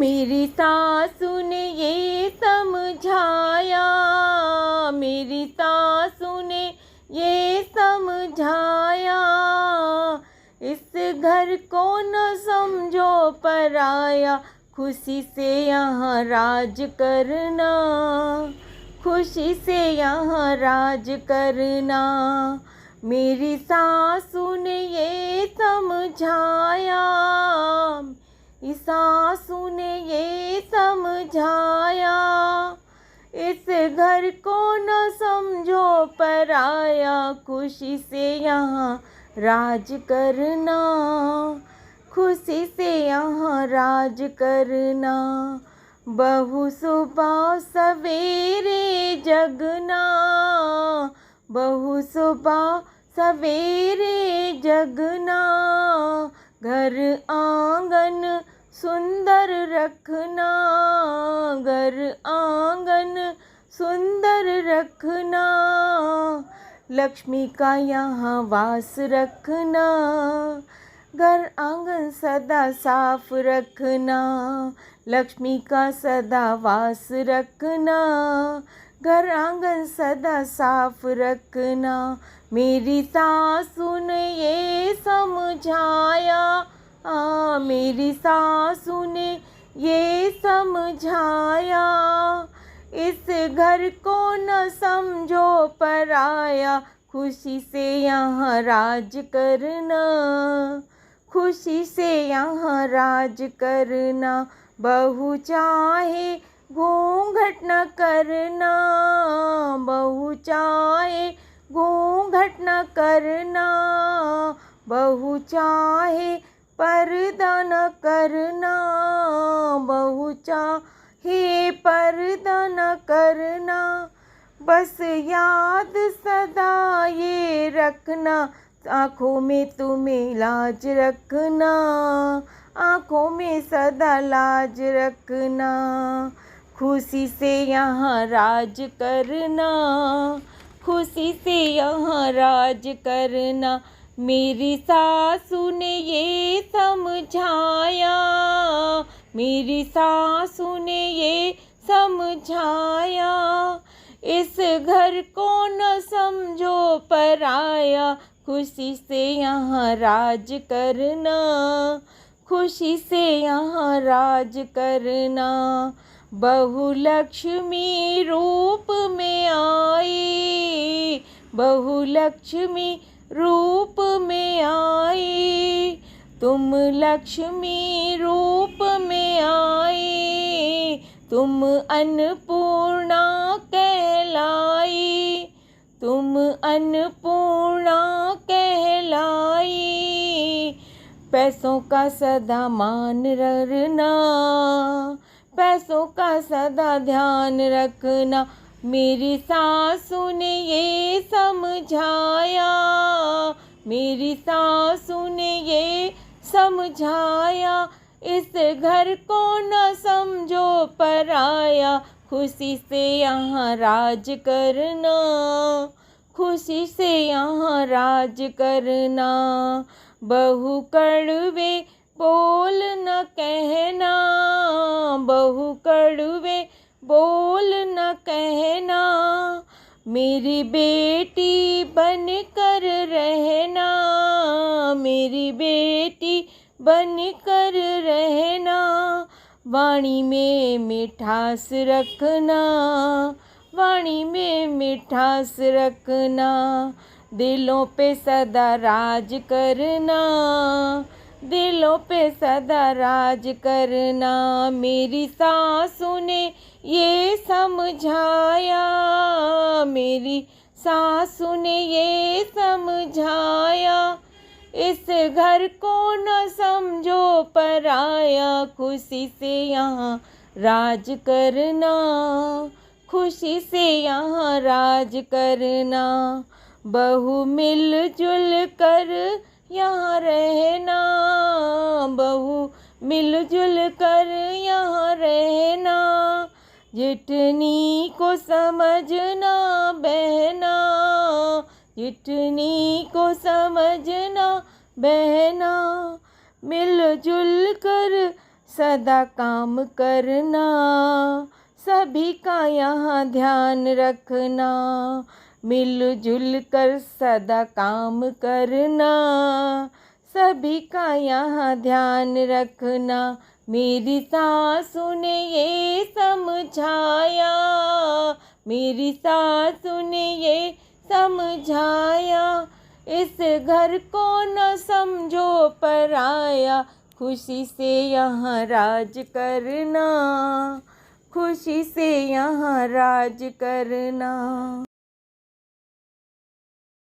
मेरी सासू ने ये समझाया, मेरी सासू ने ये समझाया, इस घर को न समझो पराया, खुशी से यहाँ राज करना, खुशी से यहाँ राज करना। मेरी सासू ने ये समझाया, इस सासू ने ये समझाया, इस घर को न समझो पराया, खुशी से यहाँ राज करना, खुशी से यहाँ राज करना। बहू सुबह सवेरे जगना, बहू सुबह सवेरे जगना, घर आंगन सुंदर रखना, घर आंगन सुंदर रखना, लक्ष्मी का यहाँ वास रखना, घर आंगन सदा साफ रखना, लक्ष्मी का सदा वास रखना, घर आंगन सदा साफ रखना। मेरी सासू ने ये समझाया, मेरी सासू ने ये समझाया, इस घर को न समझो पराया, खुशी से यहाँ राज करना, खुशी से यहाँ राज करना। बहू चाहे घूंघट न करना, बहू चाहे घूंघट न करना, बहू चाहे पर्दा न करना, बहू चाहे पर्दा न करना, बस याद सदा ये रखना, आँखों में तुम्हें लाज रखना, आँखों में सदा लाज रखना, खुशी से यहाँ राज करना, खुशी से यहाँ राज करना। मेरी सासू ने ये समझाया, मेरी सासू ने ये समझाया, इस घर को न समझो पराया, खुशी से यहाँ राज करना, खुशी से यहाँ राज करना। बहू लक्ष्मी रूप में आई, बहू लक्ष्मी रूप में आई, तुम लक्ष्मी रूप में आई, तुम अन्नपूर्णा कहलाई, तुम अन्नपूर्णा कहलाई, पैसों का सदा मान रखना, पैसों का सदा ध्यान रखना। मेरी सासू ने ये समझाया, मेरी सासू ने ये समझाया, इस घर को न समझो पराया, खुशी से यहाँ राज करना, खुशी से यहाँ राज करना। बहू कड़वे बोल न कहना, बहू कड़वे बोल न कहना, मेरी बेटी बन कर रहना, मेरी बेटी बन कर रहना, वाणी में मिठास रखना, वाणी में मिठास रखना, दिलों पे सदा राज करना, दिलों पे सदा राज करना। मेरी सासू ने ये समझाया, मेरी सासू ने ये समझाया, इस घर को न समझो पराया, खुशी से यहाँ राज करना, खुशी से यहाँ राज करना। बहू मिलजुल कर यहाँ रहना, बहू मिलजुल कर यहाँ रहना, जितनी को समझना बहना, जितनी को समझना बहना, मिलजुल कर सदा काम करना, सभी का यहाँ ध्यान रखना, मिलजुल कर सदा काम करना, सभी का यहाँ ध्यान रखना। मेरी सासू ने ये समझाया, मेरी सासू ने ये समझाया, इस घर को न समझो पराया, खुशी से यहाँ राज करना, खुशी से यहाँ राज करना।